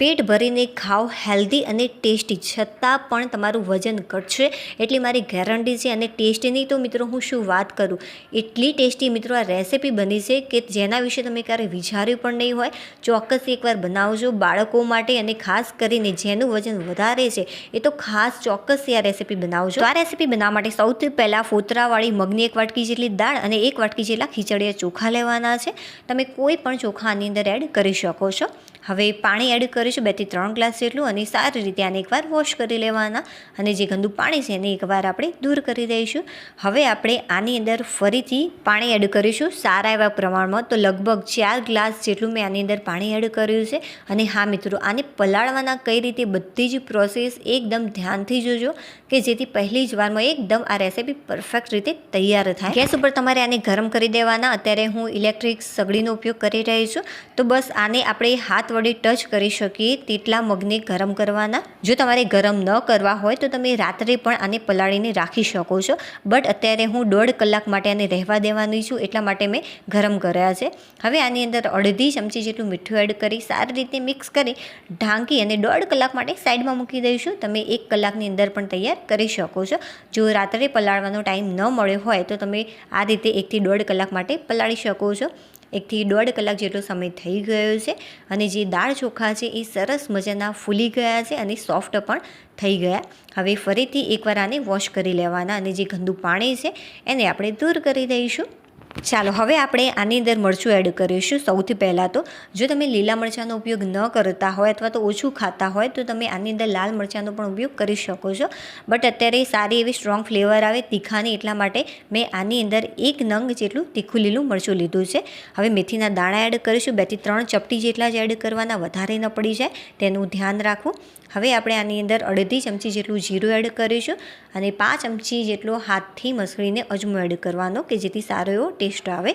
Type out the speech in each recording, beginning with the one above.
પેટ ભરીને ખાઓ, હેલ્ધી અને ટેસ્ટી, છતાં પણ તમારું વજન ઘટશે એટલી મારી ગેરંટી છે. અને ટેસ્ટીની તો મિત્રો હું શું વાત કરું, એટલી ટેસ્ટી મિત્રો આ રેસિપી બની છે કે જેના વિશે તમે ક્યારેય વિચાર્યું પણ નહીં હોય. ચોક્કસ એકવાર બનાવજો બાળકો માટે, અને ખાસ કરીને જેનું વજન વધારે છે એ તો ખાસ ચોક્કસ આ રેસિપી બનાવજો. તો આ રેસિપી બનાવવા માટે સૌથી પહેલાં ફોતરાવાળી મગની 1 વાટકી જેટલી દાળ અને 1 વાટકી જેટલા ખીચડીયા ચોખા લેવાના છે. તમે કોઈ પણ ચોખા આની અંદર એડ કરી શકો છો. હવે પાણી એડ કરીશું 2 થી 3 ગ્લાસ જેટલું, અને સારી રીતે આને એકવાર વોશ કરી લેવાના, અને જે ગંદુ પાણી છે એને એકવાર આપણે દૂર કરી દઈશું. હવે આપણે આની અંદર ફરીથી પાણી એડ કરીશું સારા એવા પ્રમાણમાં. તો લગભગ 4 ગ્લાસ જેટલું મેં આની અંદર પાણી એડ કર્યું છે. અને હા મિત્રો, આને પલાળવાના કઈ રીતે બધી જ પ્રોસેસ એકદમ ધ્યાનથી જોજો, કે જેથી પહેલી જ વારમાં એકદમ આ રેસિપી પરફેક્ટ રીતે તૈયાર થાય. ગેસ ઉપર તમારે આને ગરમ કરી દેવાના. અત્યારે હું ઇલેક્ટ્રિક સગડીનો ઉપયોગ કરી રહી છું. તો બસ આને આપણે હાથ વડે ટચ કરી શકીએ તેટલા મગને ગરમ કરવાના. જો તમારે ગરમ ન કરવા હોય તો તમે રાત્રે પણ આને પલાળીને રાખી શકો છો, બટ અત્યારે હું 1.5 કલાક માટે આને રહેવા દેવાની છું, એટલા માટે મેં ગરમ કર્યા છે. હવે આની અંદર અડધી ચમચી જેટલું મીઠું એડ કરી સારી રીતે મિક્સ કરી ઢાંકી અને 1.5 કલાક માટે સાઈડમાં મૂકી દઈશું. તમે 1 કલાકની અંદર પણ તૈયાર કરી શકો છો. જો રાત્રે પલાળવાનો ટાઈમ ન મળ્યો હોય તો તમે આ રીતે 1 થી 1.5 કલાક માટે પલાળી શકો છો. 1 થી 1.5 કલાક જેટલો સમય થઈ ગયો છે, અને જે દાળ ચોખા છે એ સરસ મજાના ફૂલી ગયા છે અને સોફ્ટ પણ થઈ ગયા. હવે ફરીથી એકવાર આને વોશ કરી લેવાના, અને જે ગંદુ પાણી છે એને આપણે દૂર કરી દઈશું. ચાલો, હવે આપણે આની અંદર મરચું એડ કરીશું. સૌથી પહેલાં તો જો તમે લીલા મરચાંનો ઉપયોગ ન કરતા હોય અથવા તો ઓછું ખાતા હોય તો તમે આની અંદર લાલ મરચાંનો પણ ઉપયોગ કરી શકો છો, બટ અત્યારે સારી એવી સ્ટ્રોંગ ફ્લેવર આવે તીખાની, એટલા માટે મેં આની અંદર 1 નંગ જેટલું તીખું લીલું મરચું લીધું છે. હવે મેથીના દાણા એડ કરીશું. 2 થી 3 ચપટી જેટલા જ એડ કરવાના, વધારે ન પડી જાય તેનું ધ્યાન રાખવું. હવે આપણે આની અંદર અડધી ચમચી જેટલું જીરું એડ કરીશું, અને 5 ચમચી જેટલો હાથથી મસળીને અજમો એડ કરવાનો, કે જેથી સારો એવો ટેસ્ટ આવે.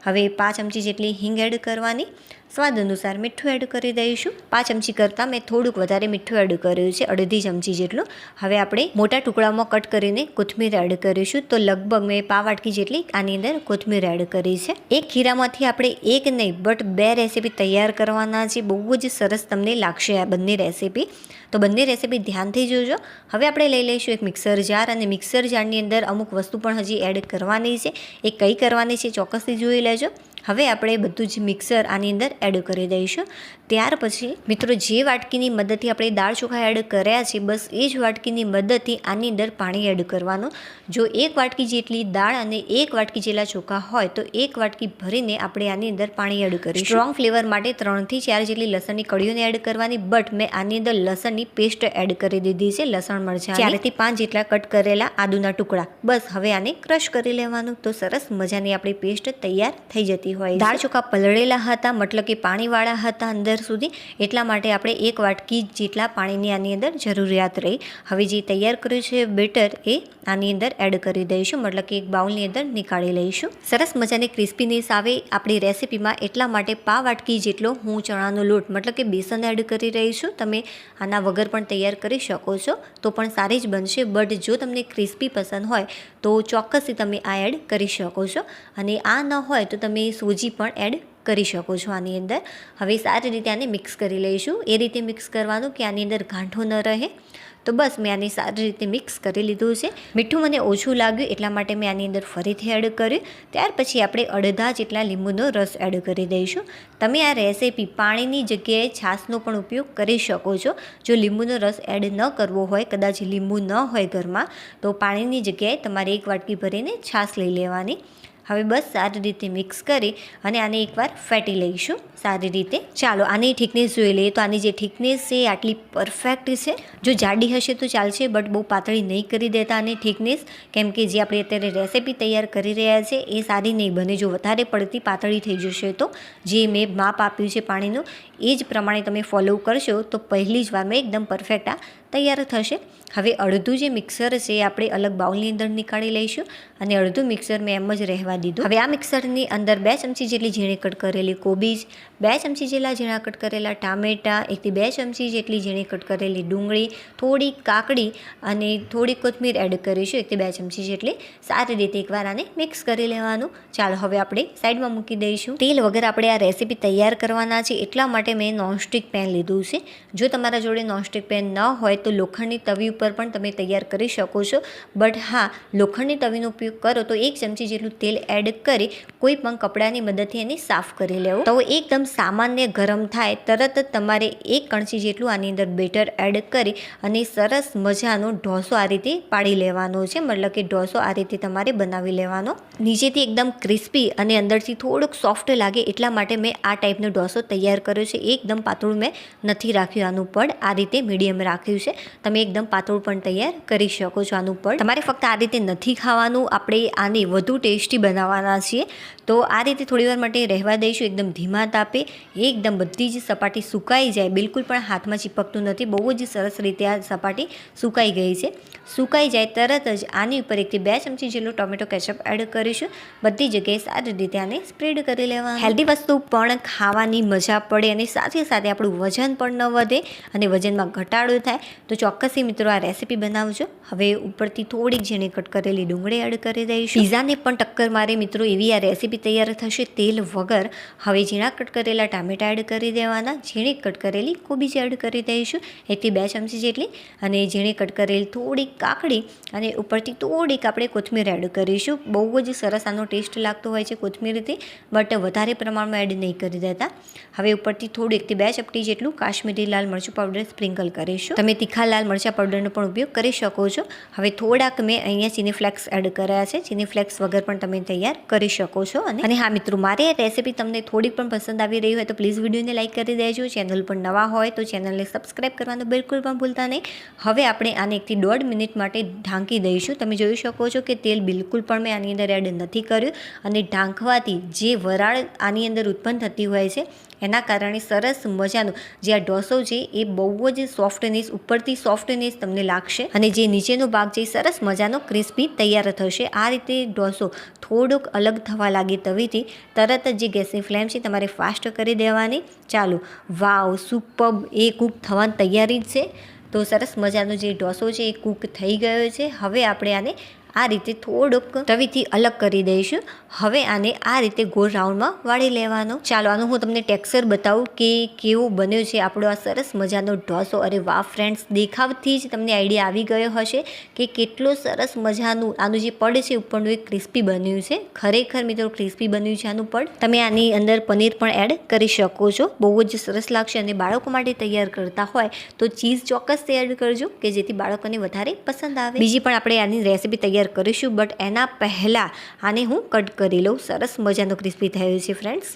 હવે 5 ચમચી જેટલી હિંગ એડ કરવાની. સ્વાદ અનુસાર મીઠું એડ કરી દઈશું. 5 ચમચી કરતાં મેં થોડુંક વધારે મીઠું એડ કર્યું છે, અડધી ચમચી જેટલું. હવે આપણે મોટા ટુકડામાં કટ કરીને કોથમીર એડ કરીશું. તો લગભગ મેં પાવ વાટકી જેટલી આની અંદર કોથમીર એડ કરી છે. એક ખીરામાંથી આપણે એક નહીં બટ 2 રેસીપી તૈયાર કરવાના છે. બહુ જ સરસ તમને લાગશે આ બંને રેસીપી. તો બંને રેસીપી ધ્યાનથી જોજો. હવે આપણે લઈ લઈશું એક મિક્સર જાર, અને મિક્સર જારની અંદર અમુક વસ્તુ પણ હજી એડ કરવાની છે. એ કઈ કરવાની છે ચોક્કસથી જોઈ લેજો. હવે આપણે બધું જ મિક્સર આની અંદર એડ કરી દઈશું. ત્યાર પછી મિત્રો, જે વાટકીની મદદથી આપણે દાળ ચોખા એડ કર્યા છે, બસ એ જ વાટકીની મદદથી આની અંદર પાણી એડ કરવાનું. જો 1 વાટકી જેટલી દાળ અને 1 વાટકી જેટલા ચોખા હોય તો 1 વાટકી ભરીને આપણે આની અંદર પાણી એડ કરીશું. સ્ટ્રોંગ ફ્લેવર માટે 3 થી 4 જેટલી લસણની કળીઓને એડ કરવાની, બટ મેં આની અંદર લસણની પેસ્ટ એડ કરી દીધી છે. લસણ મરચાં 4 થી 5 જેટલા કટ કરેલા આદુના ટુકડા. બસ હવે આને ક્રશ કરી લેવાનું. તો સરસ મજાની આપણી પેસ્ટ તૈયાર થઈ જતી હોય. દાળ ચોખા પલળેલા હતા, મતલબ કે પાણીવાળા હતા અંદર સુધી, એટલા માટે આપણે 1 વાટકી જેટલા પાણીની આની અંદર જરૂરિયાત રહી. હવે જે તૈયાર કર્યું છે બેટર એ આની અંદર એડ કરી દઈશું, મતલબ કે એક બાઉલની અંદર નીકાળી લઈશું. સરસ મજાની ક્રિસ્પીનેસ આવે આપણી રેસીપીમાં, એટલા માટે પાવ વાટકી જેટલો હું ચણાનો લોટ મતલબ કે બેસન એડ કરી રહી છું. તમે આના વગર પણ તૈયાર કરી શકો છો તો પણ સારી જ બનશે, બટ જો તમને ક્રિસ્પી પસંદ હોય તો ચોક્કસથી તમે આ એડ કરી શકો છો, અને આ ન હોય તો તમે સૂજી પણ એડ કરી શકો છો આની અંદર. હવે સારી રીતે આને મિક્સ કરી લઈશું. એ રીતે મિક્સ કરવાનું કે આની અંદર ગાંઠો ન રહે. તો બસ મેં આને સારી રીતે મિક્સ કરી લીધું છે. મીઠું મને ઓછું લાગ્યું એટલા માટે મેં આની અંદર ફરીથી એડ કર્યું. ત્યાર પછી આપણે અડધા જેટલા લીંબુનો રસ એડ કરી દઈશું. તમે આ રેસીપી પાણીની જગ્યાએ છાશનો પણ ઉપયોગ કરી શકો છો. જો લીંબુનો રસ એડ ન કરવો હોય, કદાચ લીંબુ ન હોય ઘરમાં, તો પાણીની જગ્યાએ તમારે 1 વાટકી ભરીને છાશ લઈ લેવાની. હવે બસ સારી રીતે મિક્સ કરી અને આને એકવાર ફેટી લઈશું સારી રીતે. ચાલો આની થિકનેસ જોઈ લઈએ. તો આની જે થિકનેસ છે આટલી પરફેક્ટ છે. જો જાડી હશે તો ચાલશે, બટ બહુ પાતળી નહીં કરી દેતા આની થિકનેસ, કેમ કે જે આપણે અત્યારે રેસીપી તૈયાર કરી રહ્યા છે એ સારી નહીં બને. જો વધારે પડતી પાતળી થઈ જશે તો જે મેં માપ આપ્યું છે પાણીનું એ જ પ્રમાણે તમે ફોલો કરશો તો પહેલી જ વારમાં એકદમ પરફેક્ટ આ તૈયાર થશે. હવે અડધું જે મિક્સર છે એ આપણે અલગ બાઉલની અંદર નીકાળી લઈશું, અને અડધું મિક્સર મેં એમ જ રહેવા દીધું. હવે આ મિક્સરની અંદર 2 ચમચી જેટલી ઝીણી કટ કરેલી કોબીજ, 2 ચમચી જેટલા ઝીણા કટ કરેલા ટામેટાં, 1 થી 2 ચમચી જેટલી ઝીણી કટ કરેલી ડુંગળી, થોડી કાકડી અને થોડી કોથમીર એડ કરીશું, 1 થી 2 ચમચી જેટલી. સારી રીતે એકવાર આને મિક્સ કરી લેવાનું. ચાલો હવે આપણે સાઈડમાં મૂકી દઈશું. તેલ વગર આપણે આ રેસીપી તૈયાર કરવાના છે, એટલા માટે માટે મેં નોનસ્ટિક પેન લીધું છે. જો તમારા જોડે નોનસ્ટિક પેન ન હોય તો લોખંડની તવી ઉપર પણ તમે તૈયાર કરી શકો છો. બટ હા, લોખંડની તવીનો ઉપયોગ કરો તો 1 ચમચી જેટલું તેલ એડ કરી કોઈ પણ કપડાની મદદથી એને સાફ કરી લેવું. તો એકદમ સામાન્ય ગરમ થાય તરત જ તમારે 1 કણસી જેટલું આની અંદર બેટર એડ કરી અને સરસ મજાનો ઢોસો આ રીતે પાડી લેવાનો છે. મતલબ કે ઢોસો આ રીતે તમારે બનાવી લેવાનો. નીચેથી એકદમ ક્રિસ્પી અને અંદરથી થોડુંક સોફ્ટ લાગે એટલા માટે મેં આ ટાઈપનો ઢોસો તૈયાર કર્યો છે. એકદમ પાતળું મેં નથી રાખ્યું આનું પડ, આ રીતે મીડિયમ રાખ્યું છે. તમે એકદમ પાતળું પણ તૈયાર કરી શકો છો આનું પડ. તમારે ફક્ત આ રીતે નથી ખાવાનું, આપણે આને વધુ ટેસ્ટી બનાવવાના છીએ. તો આ રીતે થોડીવાર માટે રહેવા દઈશું એકદમ ધીમા તાપે. એકદમ બધી જ સપાટી સુકાઈ જાય, બિલકુલ પણ હાથમાં ચીપકતું નથી. બહુ જ સરસ રીતે આ સપાટી સુકાઈ ગઈ છે. સુકાઈ જાય તરત જ આની ઉપર 1 થી 2 ચમચી જેટલું ટોમેટો કેચઅપ એડ કરીશું. બધી જગ્યાએ સારી રીતે આને સ્પ્રેડ કરી લેવાનું. હેલ્ધી વસ્તુ પણ ખાવાની મજા પડે અને સાથે સાથે આપણું વજન પણ ન વધે અને વજનમાં ઘટાડો થાય. તો ચોક્કસથી મિત્રો આ રેસીપી બનાવજો. હવે ઉપરથી થોડીક ઝીણી કટ કરેલી ડુંગળી એડ કરી દઈશું. પીઝાને પણ ટક્કર મારે મિત્રો એવી આ રેસીપી તૈયાર થશે તેલ વગર. હવે ઝીણા કટ કરેલા ટામેટા એડ કરી દેવાના. ઝીણી કટ કરેલી કોબીજ એડ કરી દઈશું 1 થી 2 ચમચી જેટલી. અને ઝીણી કટ કરેલી થોડીક કાકડી અને ઉપરથી થોડીક આપણે કોથમીર એડ કરીશું. બહુ જ સરસ આનો ટેસ્ટ લાગતો હોય છે કોથમીરથી, બટ વધારે પ્રમાણમાં એડ નહીં કરી દેતા. હવે ઉપરથી થોડું 1 થી 2 ચપટી જેટલું કાશ્મીરી લાલ મરચું પાવડર સ્પ્રિંકલ કરીશું. તમે તીખા લાલ મરચાં પાવડરનો પણ ઉપયોગ કરી શકો છો. હવે થોડાક મેં અહીંયા ચીની ફ્લેક્સ એડ કર્યા છે. ચીની ફ્લેક્સ વગર પણ તમે તૈયાર કરી શકો છો. અને હા મિત્રો, મારી આ રેસીપી તમને થોડીક પણ પસંદ આવી રહી હોય તો પ્લીઝ વિડીયોને લાઇક કરી દેજો. ચેનલ પર નવા હોય તો ચેનલને સબસ્ક્રાઈબ કરવાનું બિલકુલ પણ ભૂલતા નહીં. હવે આપણે આને 1 થી 1.5 મિનિટ માટે ઢાંકી દઈશું. તમે જોઈ શકો છો કે તેલ બિલકુલ પણ મેં આની અંદર એડ નથી કર્યું અને ઢાંકવાથી જે વરાળ આની અંદર ઉત્પન્ન થતી હોય છે એના કારણે સરસ મજાનો જે આ ઢોસો છે એ બહુ જ સોફ્ટનેસ, ઉપરથી સોફ્ટનેસ તમને લાગશે અને જે નીચેનો ભાગ છે એ સરસ મજાનો ક્રિસ્પી તૈયાર થશે. આ રીતે ઢોસો થોડોક અલગ થવા લાગે તવીથી તરત જ જે ગેસની ફ્લેમ છે તમારે ફાસ્ટ કરી દેવાની. ચાલો, વાવ, સુપર્બ, એ કૂક થવાની તૈયારી જ છે. તો સરસ મજાનો જે ઢોસો છે એ કૂક થઈ ગયો છે. હવે આપણે આને આ રીતે થોડુંક તવીથી અલગ કરી દઈશું. હવે આને આ રીતે ગોળ રાઉન્ડમાં વાળી લેવાનો. ચાલો, આનું હું તમને ટેક્સચર બતાવું કે કેવો બન્યો છે આપણો આ સરસ મજાનો ઢોસો. અરે વાહ ફ્રેન્ડ્સ, દેખાવથી જ તમને આઈડિયા આવી ગયો હશે કે કેટલો સરસ મજાનું આનું જે પડ છે ઉપરનું એ ક્રિસ્પી બન્યું છે. ખરેખર મિત્રો ક્રિસ્પી બન્યું છે આનું પડ. તમે આની અંદર પનીર પણ એડ કરી શકો છો, બહુ જ સરસ લાગશે. અને બાળકો માટે તૈયાર કરતા હોય તો ચીઝ ચોક્કસ એડ કરજો કે જેથી બાળકોને વધારે પસંદ આવે. બીજી પણ આપણે આની રેસીપી તૈયાર કરીશું, બટ એના પહેલાં આને હું કટ કરી લઉં. સરસ મજાનો ક્રિસ્પી થયો છે ફ્રેન્ડ્સ.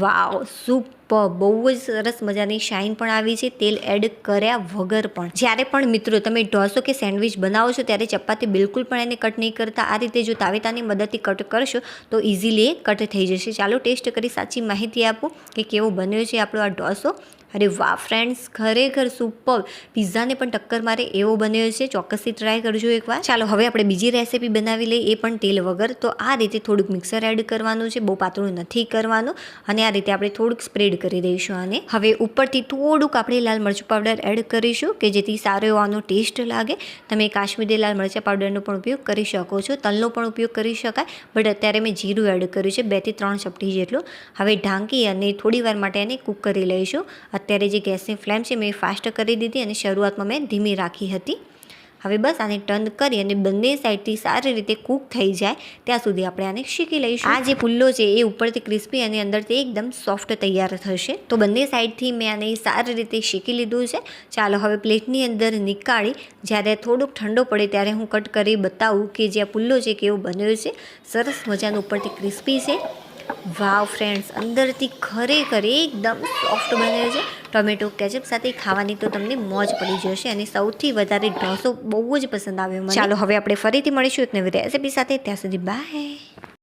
વાવ, સુપર, બહુ જ સરસ મજાની શાઇન પણ આવી છે તેલ એડ કર્યા વગર પણ. જ્યારે પણ મિત્રો તમે ઢોસો કે સેન્ડવિચ બનાવો છો ત્યારે ચપાતી બિલકુલ પણ એને કટ નહીં કરતા. આ રીતે જો તાવેતાની મદદથી કટ કરશો તો ઇઝીલી એ કટ થઈ જશે. ચાલો ટેસ્ટ કરી સાચી માહિતી આપું કે કેવો બન્યો છે આપણો આ ઢોસો. અરે વાહ ફ્રેન્ડ્સ, ખરેખર સુપર, પિઝાને પણ ટક્કર મારે એવો બન્યો છે. ચોક્કસથી ટ્રાય કરજો એકવાર. ચાલો હવે આપણે બીજી રેસીપી બનાવી લઈએ, એ પણ તેલ વગર. તો આ રીતે થોડુંક મિક્સર એડ કરવાનું છે, બહુ પાતળું નથી કરવાનું. અને આ રીતે આપણે થોડુંક સ્પ્રેડ કરી દઈશું આને. હવે ઉપરથી થોડુંક આપણે લાલ મરચું પાવડર એડ કરીશું કે જેથી સારો એવો આનો ટેસ્ટ લાગે. તમે કાશ્મીરી લાલ મરચાં પાવડરનો પણ ઉપયોગ કરી શકો છો, તલનો પણ ઉપયોગ કરી શકાય, બટ અત્યારે મેં જીરું એડ કર્યું છે 2 થી 3 ચપટી જેટલું. હવે ઢાંકી અને થોડી વાર માટે એને કૂક કરી લઈશું. અત્યારે જે ગેસની ફ્લેમ છે મેં ફાસ્ટ કરી દીધી અને શરૂઆતમાં મેં ધીમી રાખી હતી. હવે બસ આને ટર્ન કરી અને બંને સાઈડથી સારી રીતે કૂક થઈ જાય ત્યાં સુધી આપણે આને શેકી લઈશું. આ જે પુલ્લો છે એ ઉપરથી ક્રિસ્પી અને અંદરથી એકદમ સોફ્ટ તૈયાર થશે. તો બંને સાઈડથી મેં આને સારી રીતે શેકી લીધું છે. ચાલો હવે પ્લેટની અંદર નીકાળી જ્યારે થોડુંક ઠંડો પડે ત્યારે હું કટ કરી બતાવું કે જે આ પુલ્લો છે કેવો બન્યો છે. સરસ મજાનો ઉપરથી ક્રિસ્પી છે. વાવ ફ્રેન્ડ્સ, અંદરથી ખરેખર એકદમ સોફ્ટ બન્યો છે. ટોમેટો કેચઅપ સાથે ખાવાની તો તમને મોજ પડી જશે અને સૌથી વધારે ઢોસો બહુ જ પસંદ આવ્યો મને. ચાલો હવે આપણે ફરીથી મળીશું એક નવી રેસીપી સાથે. ત્યાં સુધી બાય.